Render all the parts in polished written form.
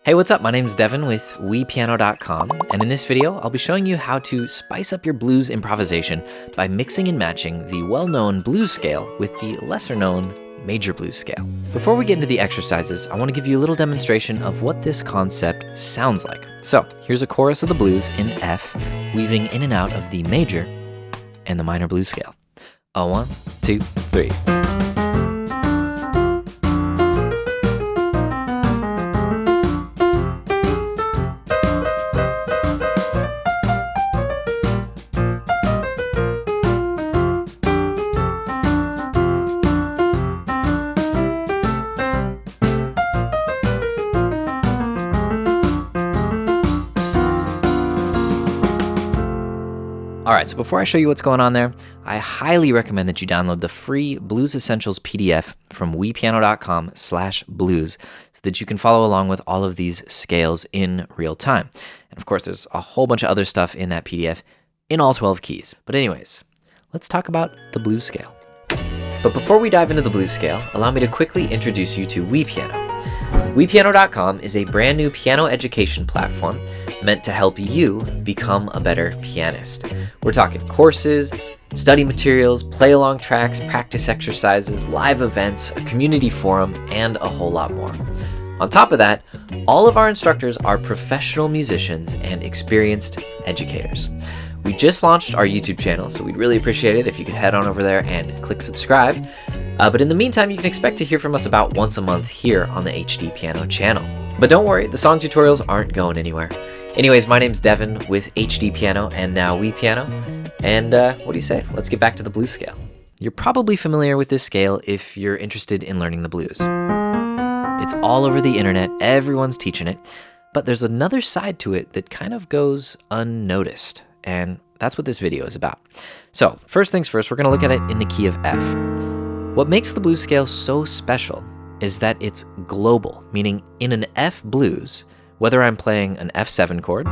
Hey, what's up? My name is Devin with WePiano.com, and in this video, I'll be showing you how to spice up your blues improvisation by mixing and matching the well-known blues scale with the lesser-known major blues scale. Before we get into the exercises, I want to give you a little demonstration of what this concept sounds like. So here's a chorus of the blues in F, weaving in and out of the major and the minor blues scale. A 1, 2, 3. All right, so before I show you what's going on there, I highly recommend that you download the free Blues Essentials PDF from wepiano.com/blues so that you can follow along with all of these scales in real time. And of course, there's a whole bunch of other stuff in that PDF in all 12 keys. But anyways, let's talk about the blues scale. But before we dive into the blues scale, allow me to quickly introduce you to WePiano. WePiano.com is a brand new piano education platform meant to help you become a better pianist. We're talking courses, study materials, play-along tracks, practice exercises, live events, a community forum, and a whole lot more. On top of that, all of our instructors are professional musicians and experienced educators. We just launched our YouTube channel, so we'd really appreciate it if you could head on over there and click subscribe. But in the meantime, you can expect to hear from us about once a month here on the HDpiano channel. But don't worry, the song tutorials aren't going anywhere. Anyways, my name's Devin with HDpiano and now WePiano. And what do you say? Let's get back to the blues scale. You're probably familiar with this scale if you're interested in learning the blues. It's all over the internet, everyone's teaching it, but there's another side to it that kind of goes unnoticed. And that's what this video is about. So first things first, we're going to look at it in the key of F. What makes the blues scale so special is that it's global, meaning in an F blues, whether I'm playing an F7 chord,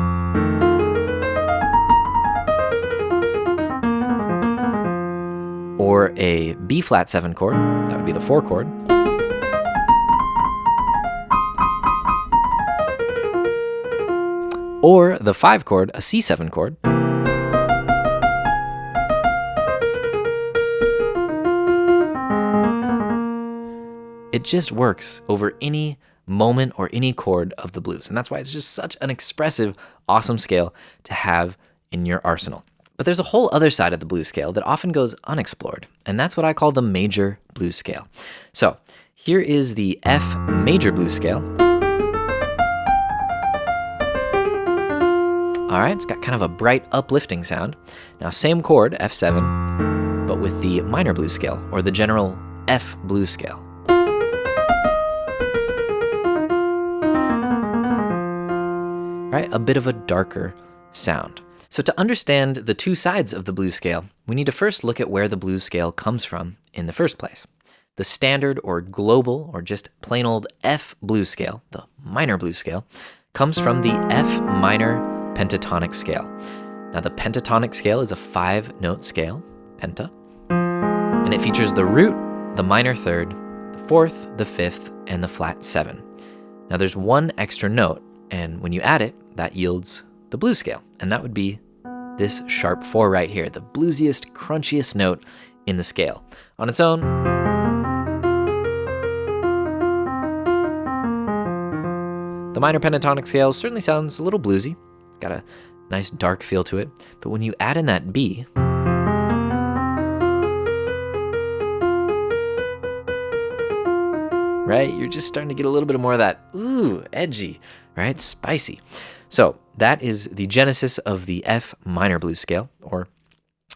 or a B flat 7 chord, that would be the 4 chord, or the 5 chord, a C7 chord, it just works over any moment or any chord of the blues. And that's why it's just such an expressive, awesome scale to have in your arsenal. But there's a whole other side of the blues scale that often goes unexplored, and that's what I call the major blues scale. So here is the F major blues scale. All right, it's got kind of a bright, uplifting sound. Now, same chord, F7, but with the minor blues scale, or the general F blues scale. Right? A bit of a darker sound. So to understand the two sides of the blues scale, we need to first look at where the blues scale comes from in the first place. The standard or global or just plain old F blues scale, the minor blues scale, comes from the F minor pentatonic scale. Now the pentatonic scale is a 5-note scale, penta, and it features the root, the minor third, the fourth, the fifth, and the flat 7. Now there's one extra note, and when you add it, that yields the blues scale, and that would be this sharp 4 right here, the bluesiest, crunchiest note in the scale. On its own, the minor pentatonic scale certainly sounds a little bluesy. It's got a nice dark feel to it, but when you add in that B, right, you're just starting to get a little bit more of that, ooh, edgy, right, spicy. So that is the genesis of the F minor blues scale, or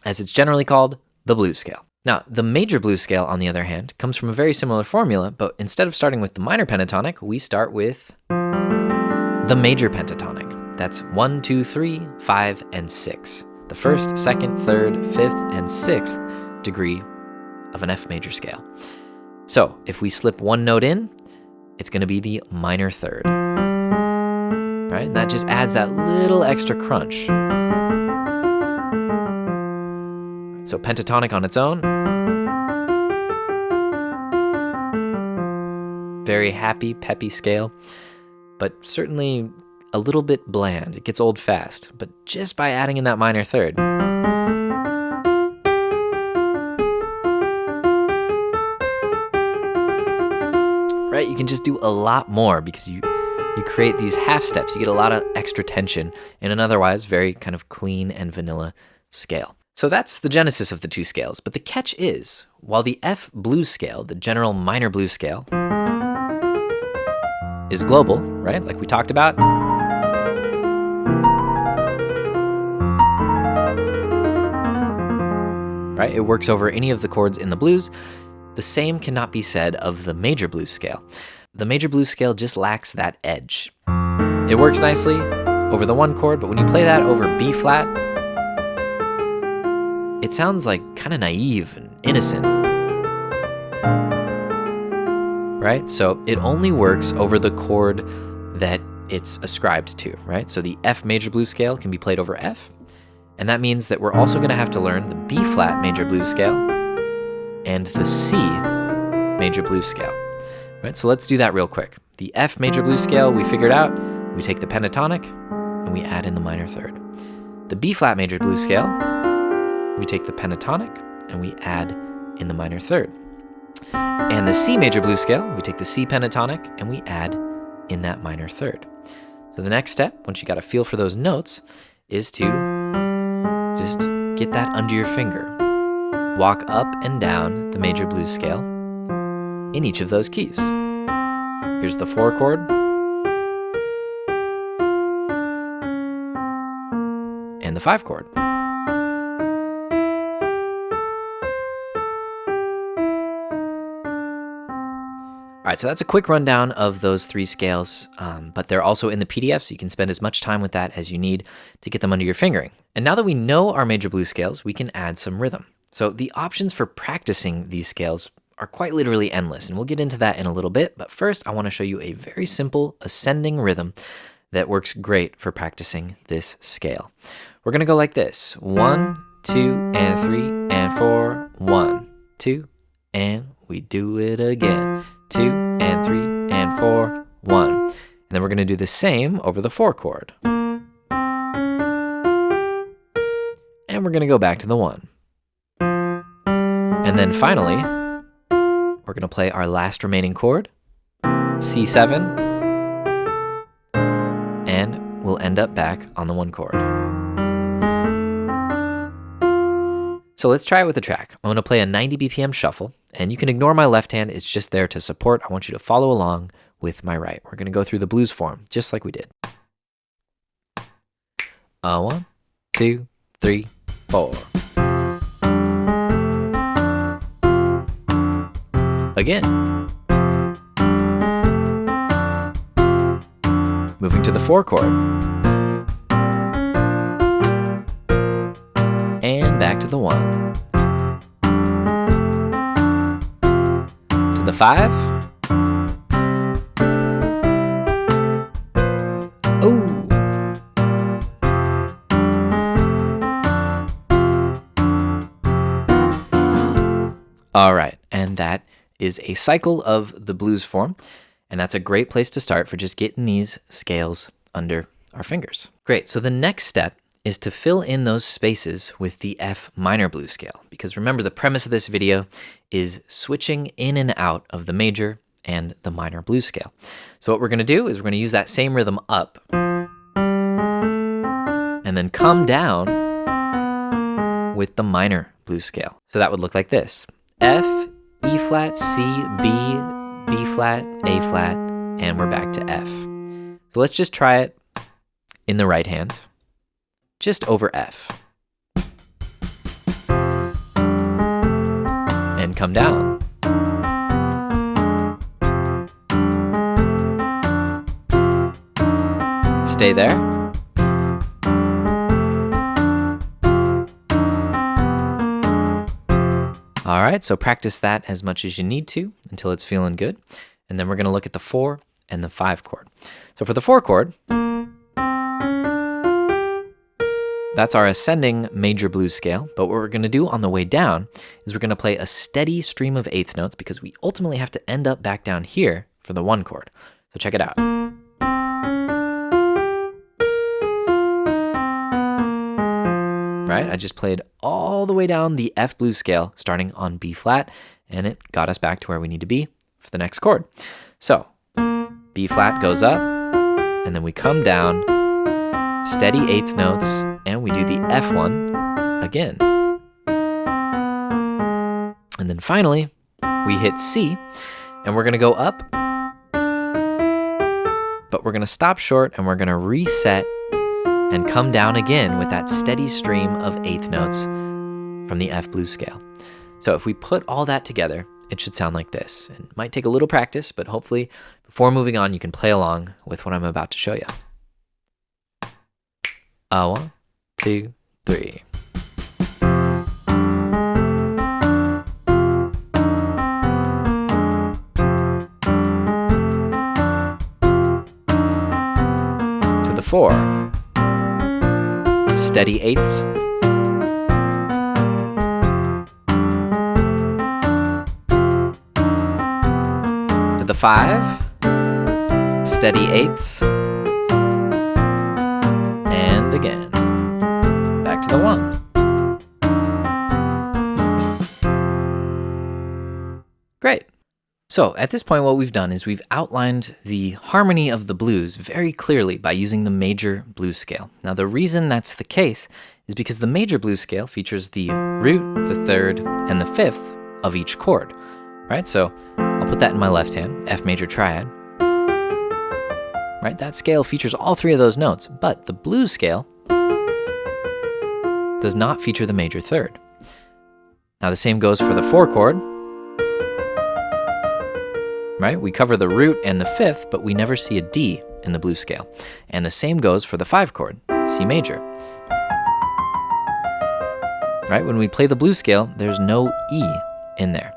as it's generally called, the blues scale. Now, the major blues scale, on the other hand, comes from a very similar formula, but instead of starting with the minor pentatonic, we start with the major pentatonic. That's 1, 2, 3, 5, and 6. The first, second, third, fifth, and sixth degree of an F major scale. So if we slip one note in, it's going to be the minor third. Right? And that just adds that little extra crunch. So pentatonic on its own, very happy, peppy scale. but certainly a little bit bland. It gets old fast, but just by adding in that minor third, right, you can just do a lot more because you create these half steps. You get a lot of extra tension in an otherwise very kind of clean and vanilla scale. So that's the genesis of the two scales, but the catch is, while the F blues scale, the general minor blues scale, is global, right, like we talked about, right, it works over any of the chords in the blues, the same cannot be said of the major blues scale. The major blues scale just lacks that edge. It works nicely over the one chord, but when you play that over B flat, it sounds like kind of naive and innocent, right? So it only works over the chord that it's ascribed to, right? So the F major blues scale can be played over F, and that means that we're also gonna have to learn the B flat major blues scale and the C major blues scale, right? So let's do that real quick. The F major blues scale we figured out, we take the pentatonic and we add in the minor third. The B flat major blues scale, we take the pentatonic and we add in the minor third. And the C major blues scale, we take the C pentatonic and we add in that minor third. So the next step, once you got a feel for those notes, is to just get that under your finger. Walk up and down the major blues scale in each of those keys. Here's the 4 chord, and the 5 chord. All right, so that's a quick rundown of those 3 scales, but they're also in the PDF, so you can spend as much time with that as you need to get them under your fingering. And now that we know our major blues scales, we can add some rhythm. So the options for practicing these scales are quite literally endless, and we'll get into that in a little bit, but first I want to show you a very simple ascending rhythm that works great for practicing this scale. We're going to go like this: 1, 2, and 3, and 4, 1, 2, and we do it again. 2, and 3, and 4, 1. And then we're going to do the same over the 4 chord. And we're going to go back to the 1. And then finally, we're going to play our last remaining chord, C7, and we'll end up back on the 1 chord. So let's try it with the track. I'm going to play a 90 BPM shuffle, and you can ignore my left hand. It's just there to support. I want you to follow along with my right. We're going to go through the blues form, just like we did. 1, 2, 3, 4. Again. Moving to the 4 chord. And back to the 1. To the 5. Oh. All right, and that is a cycle of the blues form, and that's a great place to start for just getting these scales under our fingers. Great, so the next step is to fill in those spaces with the F minor blues scale, because remember, the premise of this video is switching in and out of the major and the minor blues scale. So what we're gonna do is we're gonna use that same rhythm up and then come down with the minor blues scale. So that would look like this: F, E flat, C, B, B flat, A flat, and we're back to F. So let's just try it in the right hand, just over F. And come down. Stay there. All right, so practice that as much as you need to until it's feeling good. And then we're gonna look at the 4 and the 5 chord. So for the 4 chord, that's our ascending major blues scale, but what we're gonna do on the way down is we're gonna play a steady stream of eighth notes because we ultimately have to end up back down here for the 1 chord. So check it out. right? I just played all the way down the F blues scale, starting on B flat, and it got us back to where we need to be for the next chord. So B flat goes up, and then we come down, steady eighth notes, and we do the F1 again. And then finally, we hit C, and we're gonna go up, but we're gonna stop short, and we're gonna reset and come down again with that steady stream of eighth notes from the F blues scale. So if we put all that together, it should sound like this. It might take a little practice, but hopefully before moving on, you can play along with what I'm about to show you. 1, 2, 3. To the 4. Steady eighths. To the 5. Steady eighths. And again. Back to the 1. Great. So at this point, what we've done is we've outlined the harmony of the blues very clearly by using the major blues scale. Now, the reason that's the case is because the major blues scale features the root, the third, and the fifth of each chord, right? So I'll put that in my left hand, F major triad, right? That scale features all three of those notes, but the blues scale does not feature the major third. Now, the same goes for the 4 chord. Right? We cover the root and the fifth, but we never see a D in the blues scale. And the same goes for the 5 chord, C major. Right? When we play the blues scale, there's no E in there.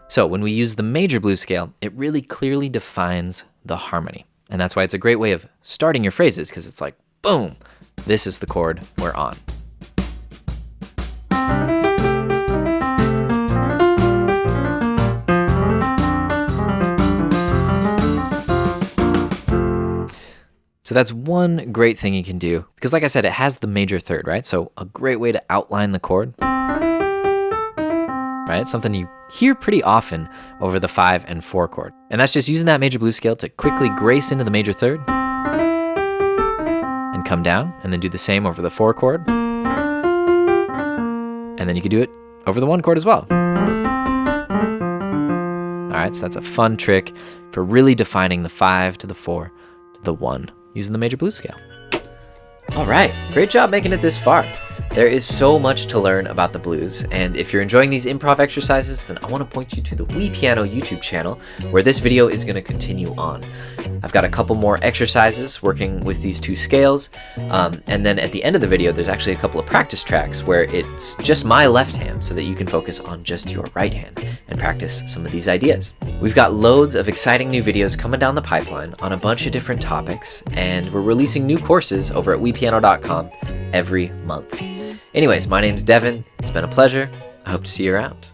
So when we use the major blues scale, it really clearly defines the harmony. And that's why it's a great way of starting your phrases, because it's like, boom, this is the chord we're on. So that's one great thing you can do, because like I said, it has the major third, right? So a great way to outline the chord, right? Something you hear pretty often over the 5 and 4 chord. And that's just using that major blues scale to quickly grace into the major third and come down, and then do the same over the 4 chord. And then you can do it over the 1 chord as well. All right, so that's a fun trick for really defining the 5 to the 4 to the 1. Using the major blues scale. All right, great job making it this far. There is so much to learn about the blues, and if you're enjoying these improv exercises, then I want to point you to the WePiano YouTube channel, where this video is going to continue on. I've got a couple more exercises working with these 2 scales, and then at the end of the video, there's actually a couple of practice tracks where it's just my left hand so that you can focus on just your right hand and practice some of these ideas. We've got loads of exciting new videos coming down the pipeline on a bunch of different topics, and we're releasing new courses over at WePiano.com every month. Anyways, my name's Devin. It's been a pleasure. I hope to see you around.